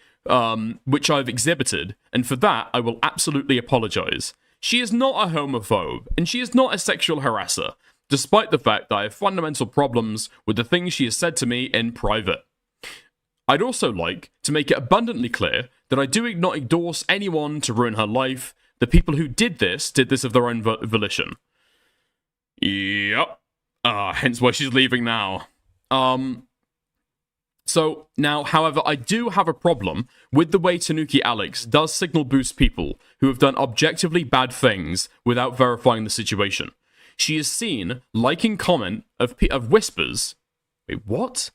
which I've exhibited, and for that I will absolutely apologize. She is not a homophobe, and she is not a sexual harasser, despite the fact that I have fundamental problems with the things she has said to me in private. I'd also like to make it abundantly clear that I do not endorse anyone to ruin her life. The people who did this of their own volition. Yep. Hence why she's leaving now. So, now, however, I do have a problem with the way Tanuki Alex does signal boost people who have done objectively bad things without verifying the situation. She is seen liking comment of whispers. Wait, what?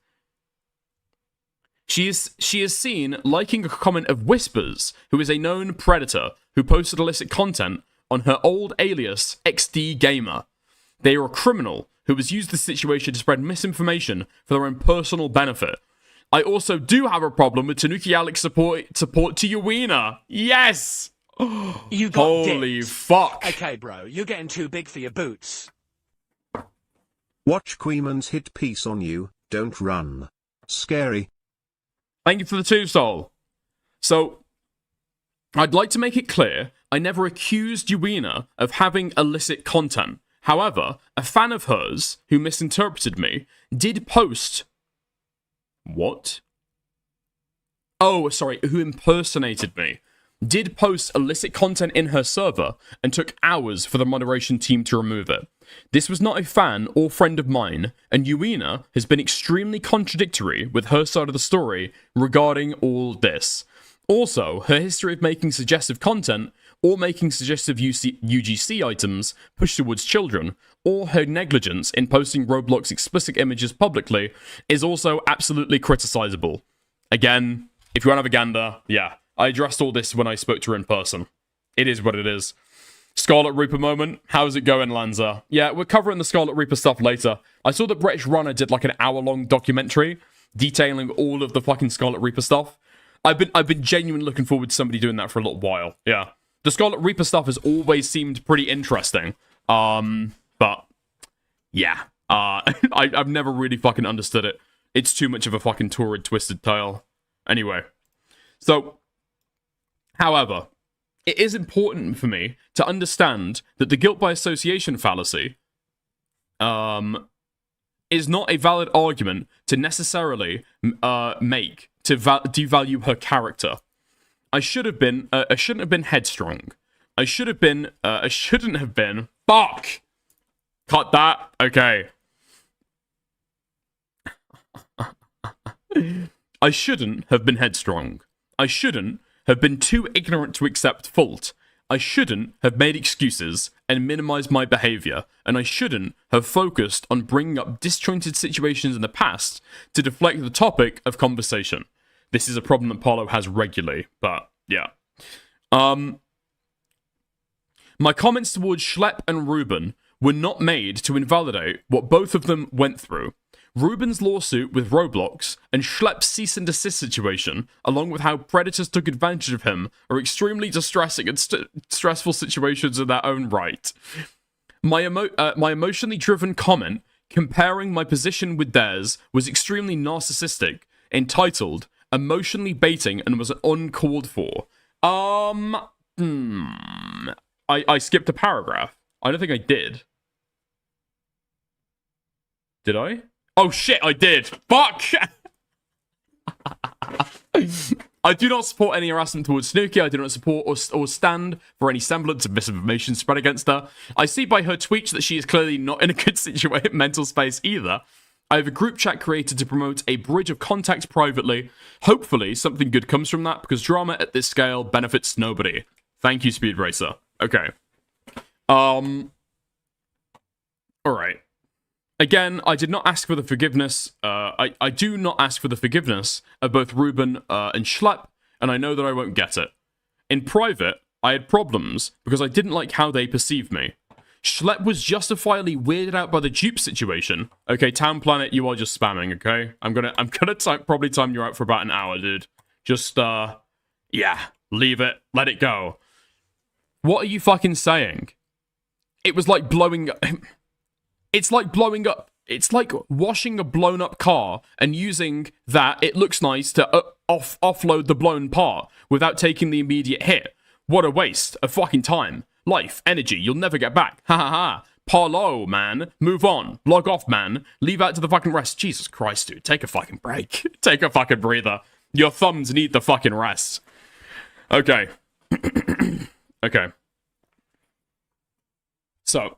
She is seen liking a comment of Whispers, who is a known predator who posted illicit content on her old alias, XD Gamer. They are a criminal who has used this situation to spread misinformation for their own personal benefit. I also do have a problem with Tanuki Alex support to Uwina. Yes! You got Holy dipped. fuck. Okay, bro, you're getting too big for your boots. Watch Queeman's hit piece on you, don't run. Scary. Thank you for the 2 soul. So, I'd like to make it clear, I never accused Uwina of having illicit content. However, a fan of hers, who misinterpreted me, did post... What? Oh, sorry, who impersonated me, did post illicit content in her server and took hours for the moderation team to remove it. This was not a fan or friend of mine, and Uwina has been extremely contradictory with her side of the story regarding all this. Also, her history of making suggestive content or making suggestive UGC items pushed towards children, or her negligence in posting Roblox explicit images publicly is also absolutely criticizable. Again, if you want to have a gander, yeah, I addressed all this when I spoke to her in person. It is what it is. Scarlet Reaper moment. How's it going, Lanza? Yeah, we're covering the Scarlet Reaper stuff later. I saw that British Runner did like an hour-long documentary detailing all of the fucking Scarlet Reaper stuff. I've been genuinely looking forward to somebody doing that for a little while. Yeah. The Scarlet Reaper stuff has always seemed pretty interesting. But yeah. I've never really fucking understood it. It's too much of a fucking torrid, twisted tale. Anyway. So, however, it is important for me to understand that the guilt by association fallacy is not a valid argument to necessarily make to devalue her character. I shouldn't have been headstrong. I shouldn't have been. Fuck! Cut that. Okay. I shouldn't have been headstrong. I shouldn't have been too ignorant to accept fault. I shouldn't have made excuses and minimized my behavior, and I shouldn't have focused on bringing up disjointed situations in the past to deflect the topic of conversation. This is a problem that Parlo has regularly, but yeah. My comments towards Schlep and Ruben were not made to invalidate what both of them went through. Ruben's lawsuit with Roblox and Schlepp's cease and desist situation, along with how predators took advantage of him, are extremely distressing and stressful situations in their own right. My emotionally driven comment comparing my position with theirs was extremely narcissistic, entitled emotionally baiting, and was uncalled for. I skipped a paragraph. I don't think I did. Did I? Oh shit, I did. Fuck! I do not support any harassment towards Snooki. I do not support or stand for any semblance of misinformation spread against her. I see by her tweets that she is clearly not in a good mental space either. I have a group chat created to promote a bridge of contact privately. Hopefully, something good comes from that, because drama at this scale benefits nobody. Thank you, Speed Racer. Okay. Alright. Again, I did not ask for the forgiveness. I do not ask for the forgiveness of both Ruben and Schlep, and I know that I won't get it. In private, I had problems because I didn't like how they perceived me. Schlep was justifiably weirded out by the dupe situation. Okay, Town Planet, you are just spamming, okay? I'm gonna probably time you out for about an hour, dude. Just, yeah, leave it, let it go. What are you fucking saying? It was like blowing... It's like blowing up... It's like washing a blown up car and using that, it looks nice, to offload the blown part without taking the immediate hit. What a waste of fucking time. Life, energy, you'll never get back. Ha ha ha. Parlo, man. Move on. Log off, man. Leave out to the fucking rest. Jesus Christ, dude. Take a fucking break. Take a fucking breather. Your thumbs need the fucking rest. Okay. Okay. So.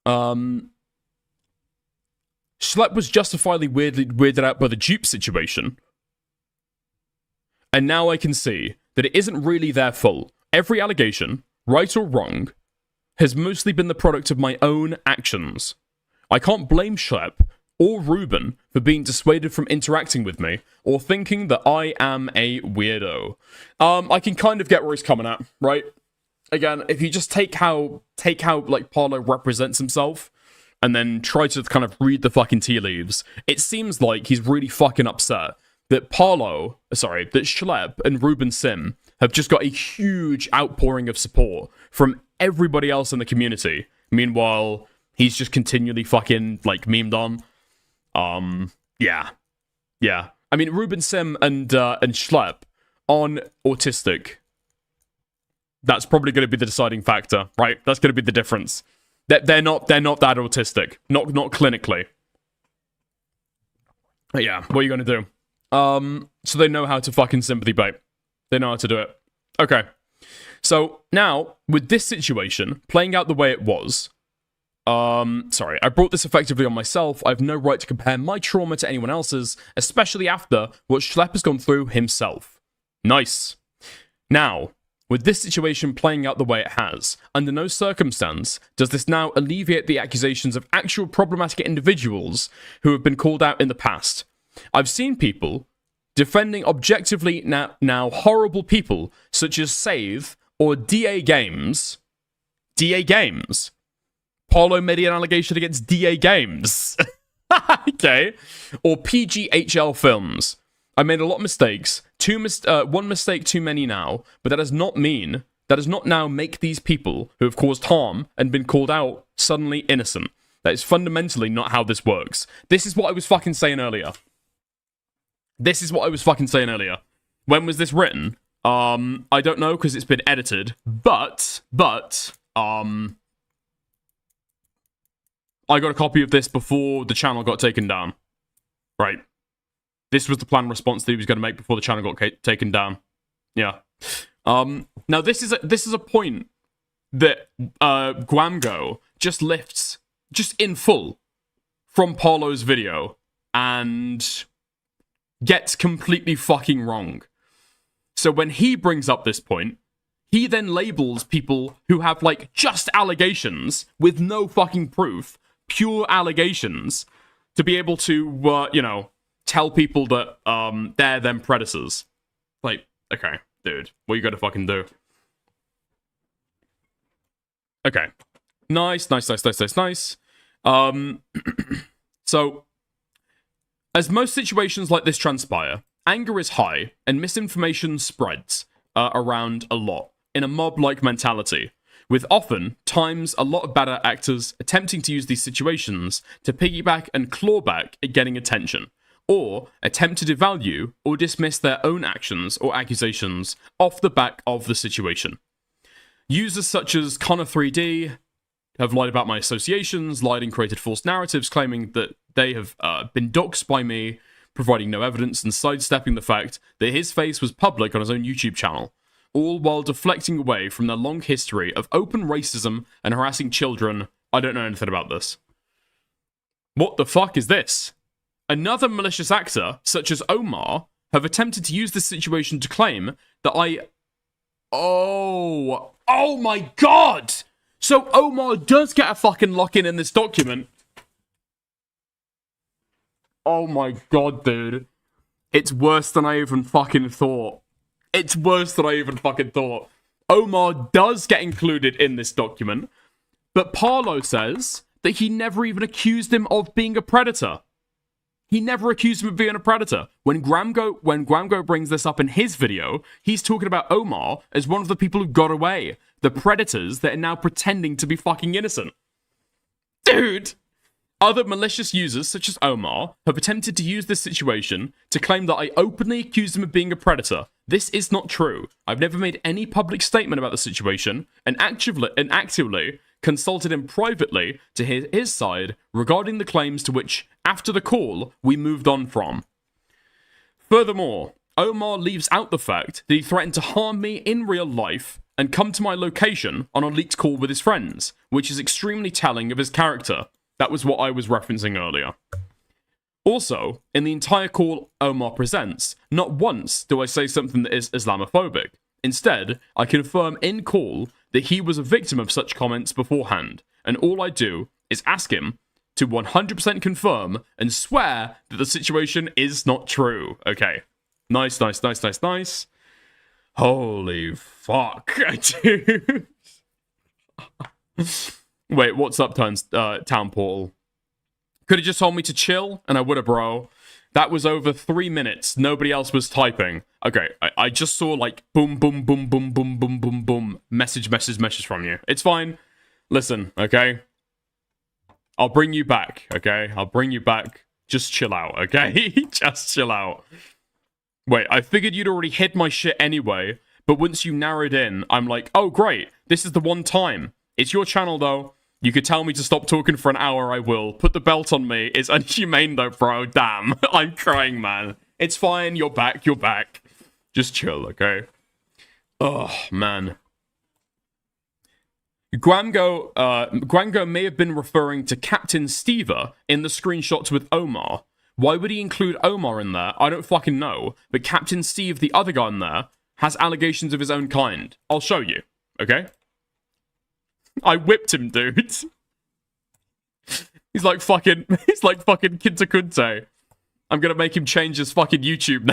Schlep was justifiably weirded out by the dupe situation. And now I can see that it isn't really their fault. Every allegation, right or wrong, has mostly been the product of my own actions. I can't blame Schlep or Ruben for being dissuaded from interacting with me or thinking that I am a weirdo. I can kind of get where he's coming at, right? Again, if you just take how like Parlo represents himself and then try to kind of read the fucking tea leaves, it seems like he's really fucking upset that that Schlep and Ruben Sim have just got a huge outpouring of support from everybody else in the community. Meanwhile, he's just continually fucking, like, memed on. Yeah. I mean, Ruben Sim and Schlep on autistic. That's probably going to be the deciding factor, right? That's going to be the difference. They're not that autistic. Not clinically. But yeah, what are you going to do? So they know how to fucking sympathy bait. They know how to do it. Okay. So now, with this situation playing out the way it was, sorry, I brought this effectively on myself. I have no right to compare my trauma to anyone else's, especially after what Schlep has gone through himself. Nice. Now, with this situation playing out the way it has, under no circumstance does this now alleviate the accusations of actual problematic individuals who have been called out in the past. I've seen people defending objectively now horrible people such as Save or DA Games. DA Games. Parlo made an allegation against DA Games. Okay. Or PGHL Films. I made a lot of mistakes. One mistake too many now, but that does not now make these people who have caused harm and been called out suddenly innocent. That is fundamentally not how this works. This is what I was fucking saying earlier. When was this written? I don't know, because it's been edited, but, I got a copy of this before the channel got taken down. Right. This was the planned response that he was going to make before the channel got taken down. Yeah. Now this is a point that gwamgo just lifts just in full from Parlo's video and gets completely fucking wrong. So when he brings up this point, he then labels people who have, like, just allegations with no fucking proof, pure allegations, to be able to, tell people that they're them predators. Like, okay. dude, what you gotta fucking do? Okay. Nice. So, as most situations like this transpire, anger is high, and misinformation spreads around a lot in a mob-like mentality, with often times a lot of bad actors attempting to use these situations to piggyback and claw back at getting attention, or attempt to devalue or dismiss their own actions or accusations off the back of the situation. Users such as Connor3D have lied about my associations, lied and created false narratives claiming that they have been doxxed by me, providing no evidence and sidestepping the fact that his face was public on his own YouTube channel, all while deflecting away from their long history of open racism and harassing children. I don't know anything about this. What the fuck is this? Another malicious actor, such as Omar, have attempted to use this situation to claim that Oh my god! So Omar does get a fucking lock-in in this document. Oh my god, dude. It's worse than I even fucking thought. Omar does get included in this document, but Parlo says that he never even accused him of being a predator. He never accused him of being a predator. When gwamgo brings this up in his video, he's talking about Omar as one of the people who got away. The predators that are now pretending to be fucking innocent. Dude! Other malicious users, such as Omar, have attempted to use this situation to claim that I openly accused him of being a predator. This is not true. I've never made any public statement about the situation, and actively consulted him privately to hear his side regarding the claims to which, after the call, we moved on from. Furthermore, Omar leaves out the fact that he threatened to harm me in real life and come to my location on a leaked call with his friends, which is extremely telling of his character. That was what I was referencing earlier. Also, in the entire call Omar presents, not once do I say something that is Islamophobic. Instead, I confirm in call that he was a victim of such comments beforehand, and all I do is ask him to 100% confirm and swear that the situation is not true. Okay. Nice. Holy fuck, dude. Wait, what's up, Town Portal? Could have just told me to chill, and I would have, bro. That was over 3 minutes. Nobody else was typing. Okay, I just saw, like, boom, message from you. It's fine. Listen, okay? I'll bring you back, okay? I'll bring you back. Just chill out, okay? Just chill out. Wait, I figured you'd already hid my shit anyway, but once you narrowed in, I'm like, oh, great. This is the one time. It's your channel, though. You could tell me to stop talking for an hour, I will. Put the belt on me. It's inhumane, though, bro. Damn. I'm crying, man. It's fine. You're back. Just chill, okay? Oh, man. gwamgo may have been referring to Captain Stever in the screenshots with Omar. Why would he include Omar in there? I don't fucking know. But Captain Steve, the other guy in there, has allegations of his own kind. I'll show you, okay? I whipped him, dude. He's like fucking Kinta Kunte. I'm gonna make him change his fucking YouTube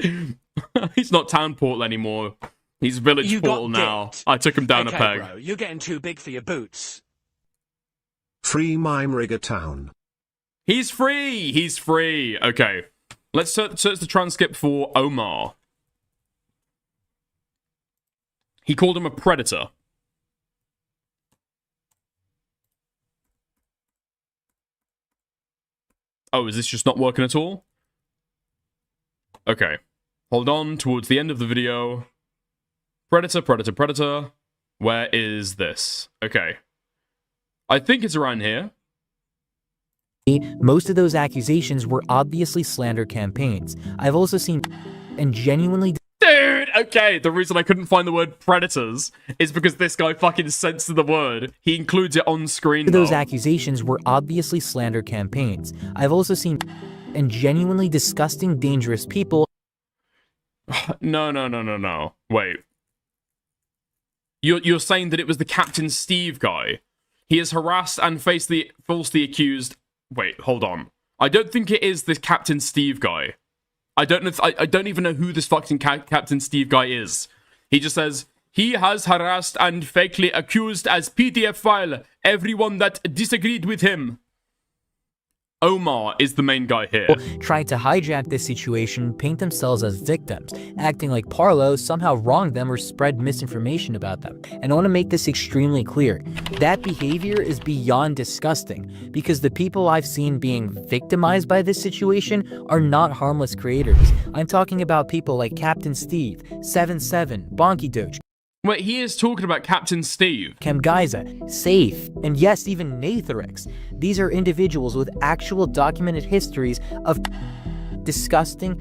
name. He's not Town Portal anymore. He's Village Portal now. I took him down a peg. Bro, you're getting too big for your boots. Free Mime Rigger Town. He's free. Okay. Let's search the transcript for Omar. He called him a predator. Oh, is this just not working at all? Okay. Hold on, towards the end of the video. Predator. Where is this? Okay. I think it's around here. Most of those accusations were obviously slander campaigns. I've also seen and genuinely... Dude, okay, the reason I couldn't find the word predators is because this guy fucking censored the word. He includes it on screen, though. Those accusations were obviously slander campaigns. I've also seen and genuinely disgusting, dangerous people... No. Wait. You're saying that it was the Captain Steve guy? He has harassed and falsely accused... Wait, hold on. I don't think it is the Captain Steve guy. I don't know. I don't even know who this fucking Captain Steve guy is. He just says he has harassed and fakely accused as PDF file everyone that disagreed with him. Omar is the main guy here. Trying to hijack this situation, paint themselves as victims, acting like Parlo somehow wronged them or spread misinformation about them. And I want to make this extremely clear. That behavior is beyond disgusting, because the people I've seen being victimized by this situation are not harmless creators. I'm talking about people like Captain Steve, 77, Bonky Doge, Wait, he is talking about Captain Steve. Camgaiza, Safe, and yes, even Natherix. These are individuals with actual documented histories of disgusting,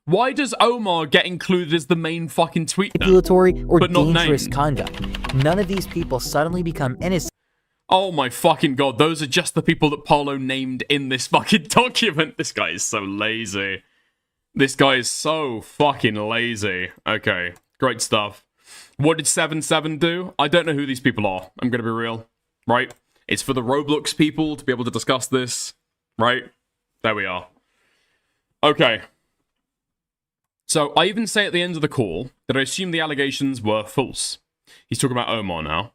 Why does Omar get included as the main fucking tweet then? manipulatory, or But not dangerous named? conduct. None of these people suddenly become innocent Oh my fucking god, those are just the people that Parlo named in this fucking document. This guy is so lazy. This guy is so fucking lazy. Okay, great stuff. What did 77 do? I don't know who these people are. I'm gonna be real. Right? It's for the Roblox people to be able to discuss this. Right? There we are. Okay. So, I even say at the end of the call that I assume the allegations were false. He's talking about Omar now.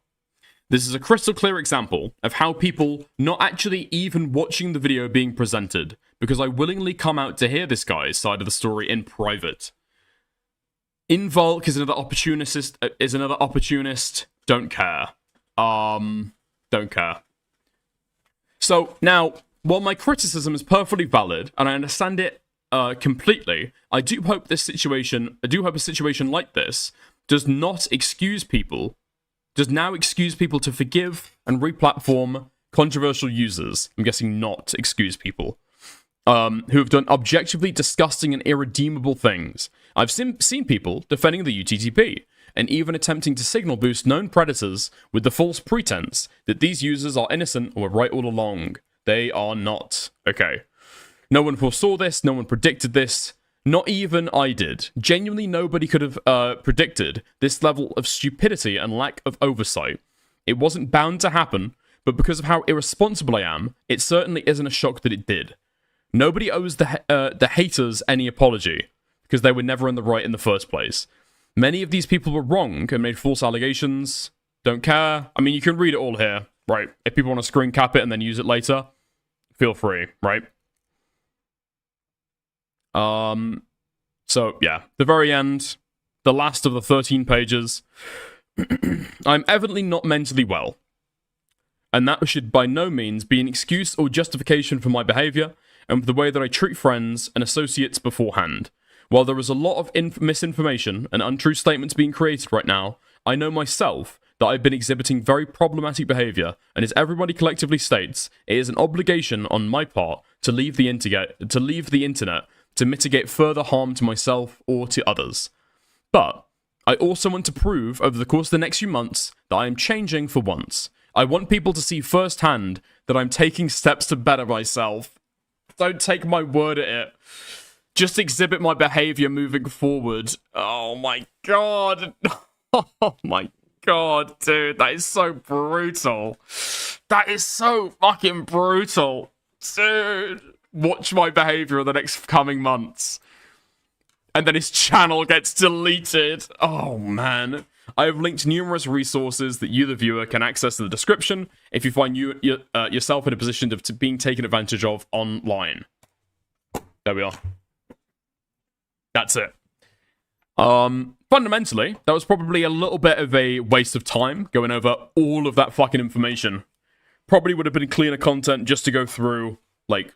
This is a crystal clear example of how people not actually even watching the video being presented, because I willingly come out to hear this guy's side of the story in private. Involk is another opportunist. Don't care. Don't care. So now, while my criticism is perfectly valid and I understand it completely, I do hope a situation like this does not excuse people. Does now excuse people to forgive and replatform controversial users. I'm guessing not excuse people. Who have done objectively disgusting and irredeemable things. I've seen people defending the UTTP, and even attempting to signal boost known predators with the false pretense that these users are innocent or were right all along. They are not. Okay. No one foresaw this, no one predicted this. Not even I did. Genuinely nobody could have predicted this level of stupidity and lack of oversight. It wasn't bound to happen, but because of how irresponsible I am, it certainly isn't a shock that it did. Nobody owes the haters any apology, because they were never in the right in the first place. Many of these people were wrong and made false allegations. Don't care. I mean, you can read it all here, right? If people want to screen cap it and then use it later, feel free, right? So, yeah, the very end, the last of the 13 pages. I'm evidently not mentally well, and that should by no means be an excuse or justification for my behavior and for the way that I treat friends and associates beforehand. While there is a lot of misinformation and untrue statements being created right now, I know myself that I've been exhibiting very problematic behavior, and as everybody collectively states, it is an obligation on my part to leave the internet to mitigate further harm to myself or to others. But I also want to prove over the course of the next few months that I am changing for once. I want people to see firsthand that I'm taking steps to better myself. Don't take my word at it. Just exhibit my behavior moving forward. Oh my god. Oh my god, dude. That is so brutal. That is so fucking brutal. Dude. Watch my behavior in the next coming months. And then his channel gets deleted. Oh, man. I have linked numerous resources that you, the viewer, can access in the description if you find yourself in a position of being taken advantage of online. There we are. That's it. Fundamentally, that was probably a little bit of a waste of time going over all of that fucking information. Probably would have been cleaner content just to go through, like,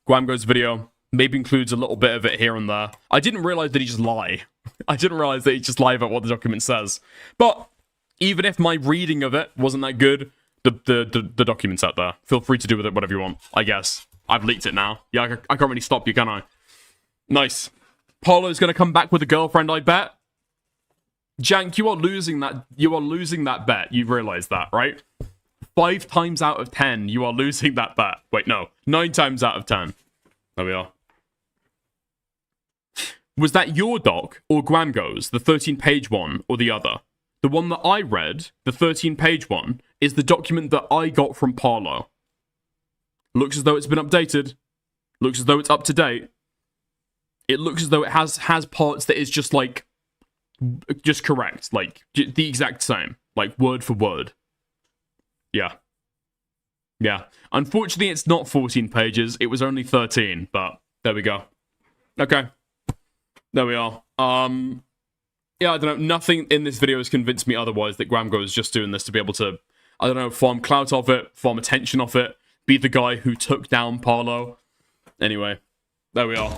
gwamgo's video. Maybe includes a little bit of it here and there. I didn't realize that he just lie. I didn't realize that he just lie about what the document says. But even if my reading of it wasn't that good, the document's out there. Feel free to do with it whatever you want, I guess. I've leaked it now. Yeah, I can't really stop you, can I? Nice. Parlo's gonna come back with a girlfriend, I bet. Jank, you are losing that. You are losing that bet. You realize that, right? 5 times out of 10, you are losing that bet. Wait, no. 9 times out of 10. There we are. Was that your doc or gwamgo's, the 13-page one, or the other? The one that I read, the 13-page one, is the document that I got from Parlo. Looks as though it's been updated. Looks as though it's up to date. it looks as though it has parts that is just like, just correct, like the exact same, like word for word. Yeah. Yeah. Unfortunately, it's not 14 pages. It was only 13, but there we go. Okay. There we are. Yeah, I don't know. Nothing in this video has convinced me otherwise that gwamgo is just doing this to be able to, I don't know, farm clout off it, farm attention off it, be the guy who took down Parlo. Anyway, there we are.